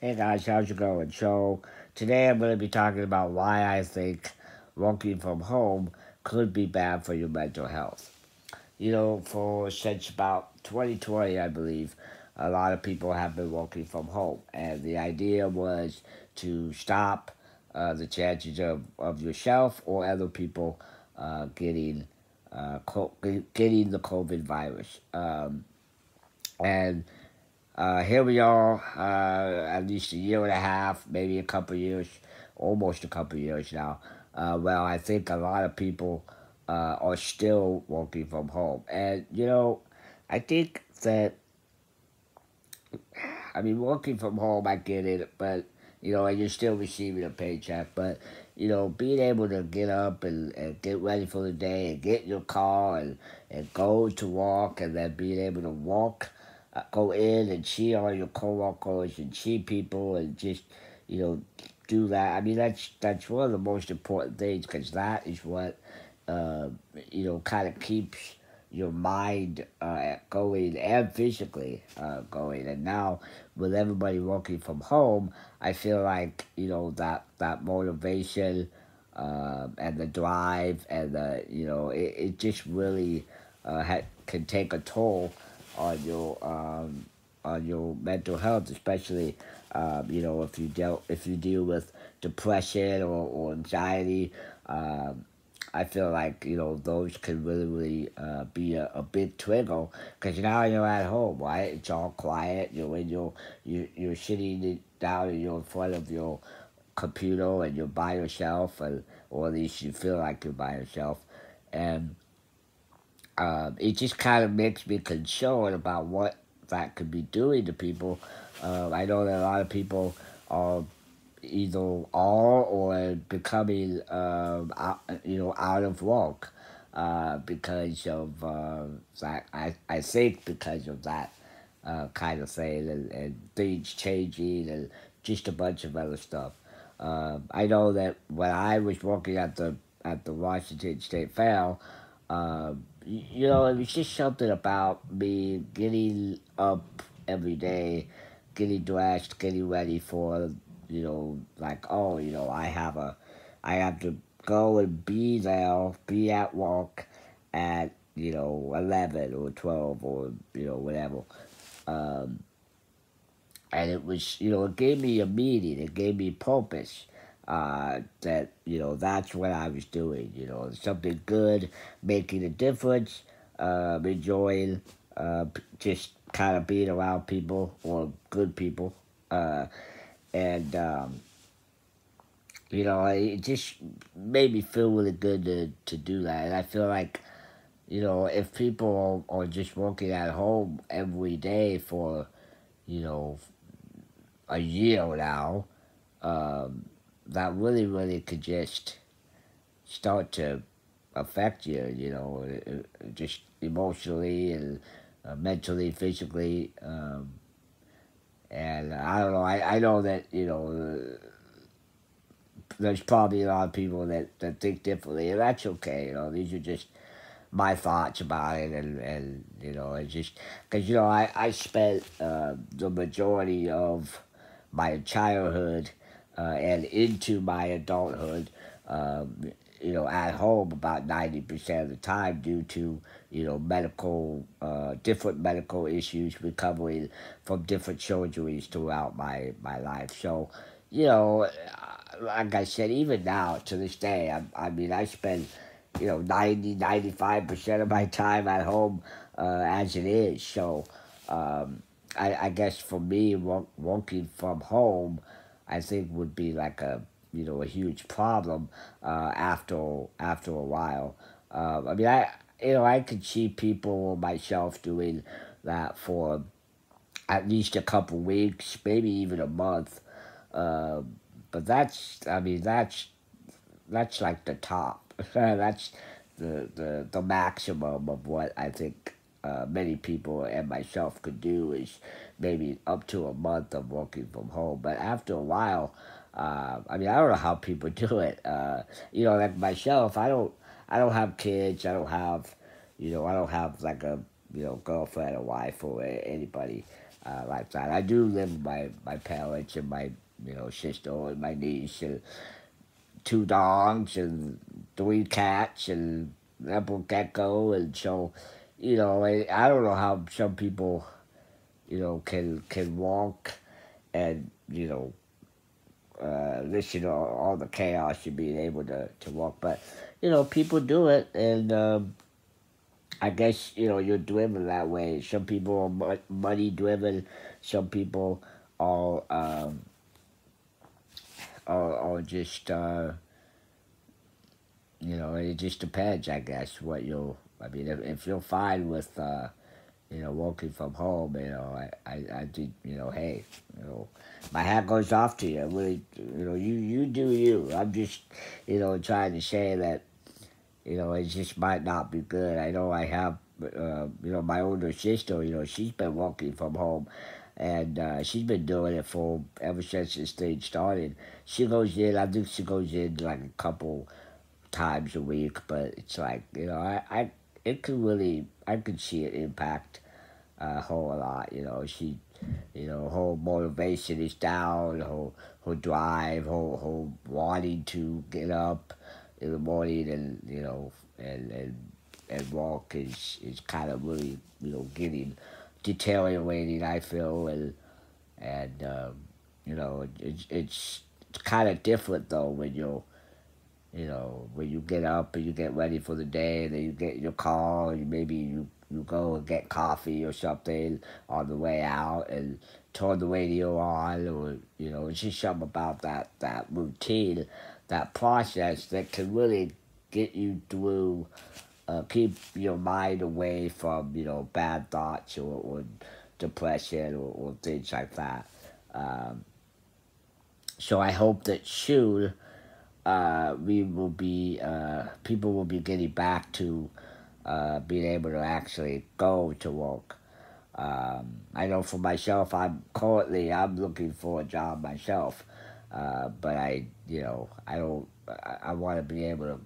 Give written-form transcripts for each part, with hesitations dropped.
Hey guys, how's it going? So, today I'm going to be talking about why I think working from home could be bad for your mental health. For since about 2020, I believe, a lot of people have been working from home, and the idea was to stop the chances of yourself or other people getting the COVID virus. And Here we are, at least a year and a half, maybe a couple of years, almost a couple of years now. Well, I think a lot of people are still working from home. And, I think that, working from home, I get it, but, and you're still receiving a paycheck. But, being able to get up and get ready for the day and get in your car and go to walk and then being able to walk go in and see all your coworkers and see people and just you know do that. I mean that's one of the most important things because that is what uh, kind of keeps your mind going and physically going. And now with everybody working from home, I feel like that motivation and the drive and it just really can take a toll on your mental health, especially if you deal with depression or anxiety. Um, I feel like those can really be a big trigger because now you're at home, right? It's all quiet. You're sitting down and you're in front of your computer and you're by yourself, or at least you feel like you're by yourself, and it just kind of makes me concerned about what that could be doing to people. I know that a lot of people are either are or becoming out of work because of that. I think because of that kind of thing and things changing and just a bunch of other stuff. I know that when I was working at the Washington State Fair, it was just something about me getting up every day, getting dressed, getting ready for, like, oh, I have to go and be there, be at work at, 11 or 12 or, whatever. Um, and it was, it gave me a meaning, it gave me purpose. That that's what I was doing. Something good, making a difference, enjoying, just kind of being around people or good people, and it just made me feel really good to do that. And I feel like if people are just working at home every day for you know a year now, um, that really could just start to affect you, just emotionally and mentally, physically. And I don't know, I know that, there's probably a lot of people that think differently, and that's okay. These are just my thoughts about it, and it's just because I spent the majority of my childhood and into my adulthood, at home about 90% of the time due to different medical issues, recovering from different surgeries throughout my life. So, like I said, even now to this day, I spend 90-95% of my time at home as it is. So I guess for me, working from home, I think would be like a huge problem after a while. I could see people or myself doing that for at least a couple weeks, maybe even a month. Um, but that's like the top. That's the maximum of what I think many people and myself could do is maybe up to a month of working from home. But after a while, I don't know how people do it. Like myself, I don't have kids. I don't have like a girlfriend or wife or anybody. like that. I do live with my parents and my sister and my niece and two dogs and three cats and leopard gecko, and so I don't know how some people can walk and listen to all the chaos and being able to walk, but people do it, and I guess you're driven that way. Some people are money driven, some people are are just it just depends, I guess, what you'll. I mean, if you're fine with working from home, I think, hey, my hat goes off to you. Really, you do you. I'm just, trying to say that, it just might not be good. I know I have, my older sister, she's been working from home, and she's been doing it for ever since this thing started. She goes in, I think she goes in like a couple times a week, but it's like, it could really, I could see it impact her a lot. She, her motivation is down, her drive, her wanting to get up in the morning and and walk is kind of really getting deteriorating, I feel, and it's kind of different though when when you get up and you get ready for the day, and then you get in your car, and maybe you go and get coffee or something on the way out and turn the radio on, or it's just something about that routine, that process that can really get you through, keep your mind away from bad thoughts or depression or things like that. So I hope that soon we will be people will be getting back to being able to actually go to work. I know for myself, I'm looking for a job myself, but I don't. I want to be able to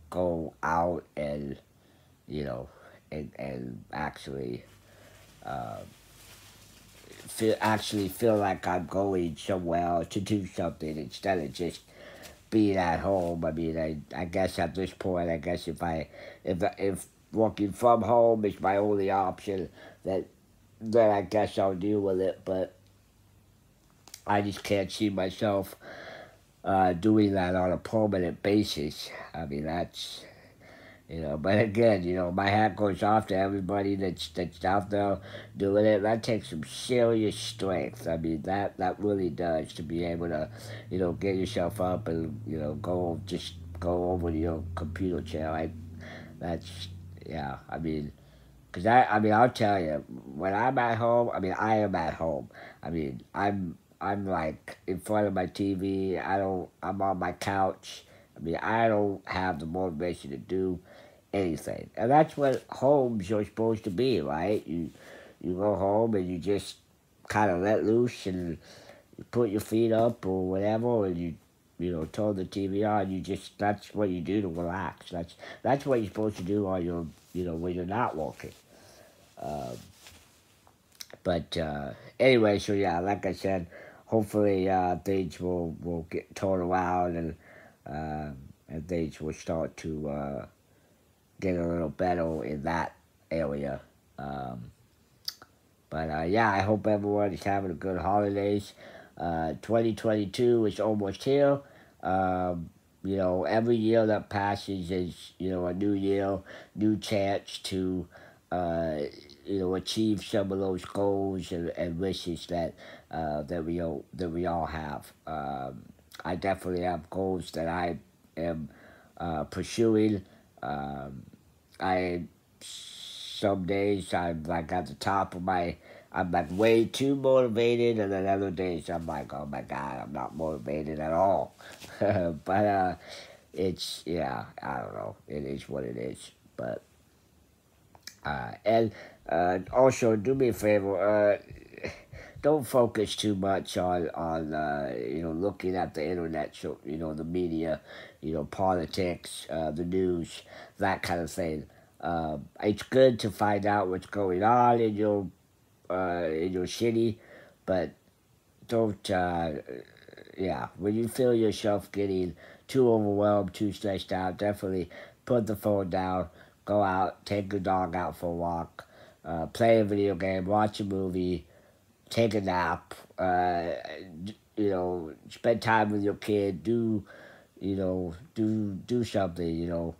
go out and and actually feel like I'm going somewhere to do something instead of just being at home. I mean, I guess at this point, I guess if working from home is my only option, then I guess I'll deal with it. But I just can't see myself doing that on a permanent basis. I mean, that's But again, my hat goes off to everybody that's out there doing it. That takes some serious strength. I mean, that really does, to be able to, get yourself up and go over to your computer chair. That's yeah. I mean, because I'll tell you, when I'm at home, I mean, I am at home. I mean, I'm like in front of my TV. I'm on my couch. I mean, I don't have the motivation to do anything. And that's what homes are supposed to be, right? You go home and you just kind of let loose and you put your feet up or whatever, and you turn the TV on. That's what you do to relax. That's what you're supposed to do on your when you're not working. Um, but anyway, so yeah, like I said, hopefully things will get turned around, and things will start to get a little better in that area. Um, but yeah, I hope everyone is having a good holidays. 2022 is almost here. Every year that passes is a new year, new chance to achieve some of those goals and wishes that we all have. I definitely have goals that I am pursuing. Um, I Some days I'm like at the top of I'm like way too motivated, and then other days I'm like, oh my god, I'm not motivated at all. But it's yeah, I don't know. It is what it is. But and also do me a favor. Don't focus too much on looking at the internet, so the media, politics, the news, that kind of thing. It's good to find out what's going on in your in your city, but don't, yeah, when you feel yourself getting too overwhelmed, too stressed out, definitely put the phone down, go out, take your dog out for a walk, play a video game, watch a movie, take a nap, spend time with your kid, do something,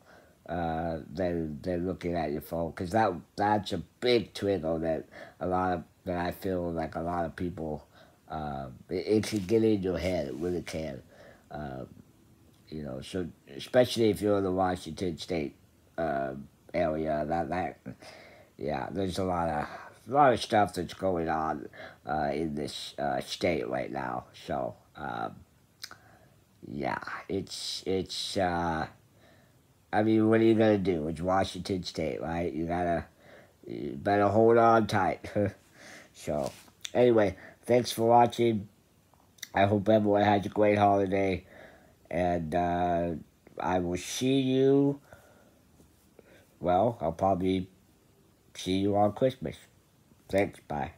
than looking at your phone, because that's a big trigger that I feel like a lot of people, it can get in your head, it really can. Um, so especially if you're in the Washington State area, yeah, there's a lot of stuff that's going on in this state right now. So yeah, it's. I mean, what are you gonna do? It's Washington State, right? You better hold on tight. So anyway, thanks for watching. I hope everyone has a great holiday, and I will see you. Well, I'll probably see you on Christmas. Thanks. Bye.